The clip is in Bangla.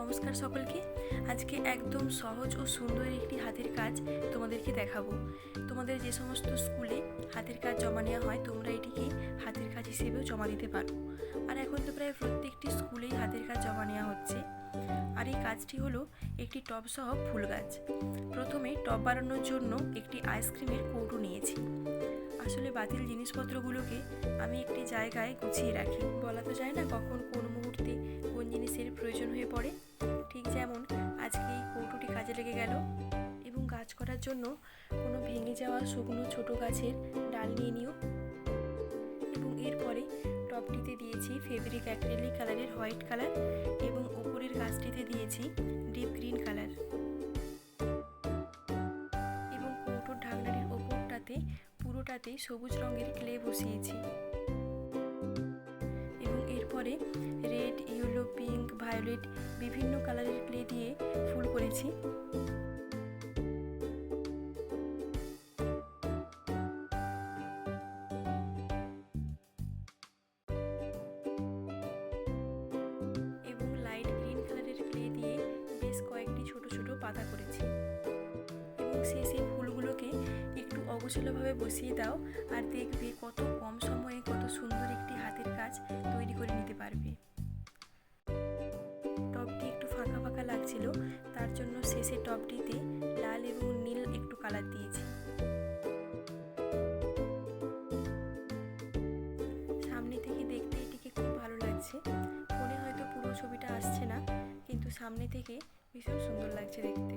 নমস্কার সকলকে। আজকে একদম সহজ ও সুন্দর একটি হাতের কাজ তোমাদেরকে দেখাবো। তোমাদের যে সমস্ত স্কুলে হাতের কাজ জমা নেওয়া হয়, তোমরা এটিকে হাতের কাজ হিসেবেও জমা দিতে পারো। আর এখন তো প্রায় প্রত্যেকটি স্কুলেই হাতের কাজ জমা নেওয়া হচ্ছে। আর এই কাজটি হলো একটি টব সহ ফুল গাছ। প্রথমে টব বানানোর জন্য একটি আইসক্রিমের কৌটো নিয়েছি। আসলে বাতিল জিনিসপত্রগুলোকে আমি একটি জায়গায় গুছিয়ে রাখি। বলা তো যায় না কখন কোন মুহূর্তে কোন জিনিসের প্রয়োজন হয়ে পড়ে। ঠিক যেমন আজকে এই কৌটোটি কাজে লেগে গেল। এবং গাছ করার জন্য কোনো ভেঙে যাওয়া শুকনো ছোট গাছের ডাল নিয়ে নিও। এবং এরপরে টবটিতে দিয়েছি ফেব্রিক অ্যাক্রিলিক কালারের হোয়াইট কালার এবং ওপরের গাছটিতে দিয়েছি ডিপ গ্রিন কালার। এবং কৌটোর ঢাকনাটির ওপরটাতে পুরোটাতেই সবুজ রঙের ক্লে বসিয়েছি। এবং এরপরে রেড, ইয়েলো, পিঙ্ক, ভায়োলেট বিভিন্ন কালারের ক্লে দিয়ে ফুল করেছি। এবং লাইট গ্রিন কালারের ক্লে দিয়ে বেশ কয়েকটি ছোট ছোট পাতা করেছি। এবং সেই ফুলগুলোকে একটু অগোছালোভাবে বসিয়ে দাও, আর দেখবে কত কম সময়ে কত সুন্দর একটি হাতের কাজ তৈরি করে নিতে পারবে। টবটি একটু ফাঁকা ফাঁকা লাগছিল, তার জন্য শেষে টবটিতে লাল এবং নীল একটু কালার দিয়েছি। সামনে থেকে দেখতে এটিকে খুব ভালো লাগছে। ফোনে হয়তো পুরো ছবিটা আসছে না, কিন্তু সামনে থেকে ভীষণ সুন্দর লাগছে দেখতে।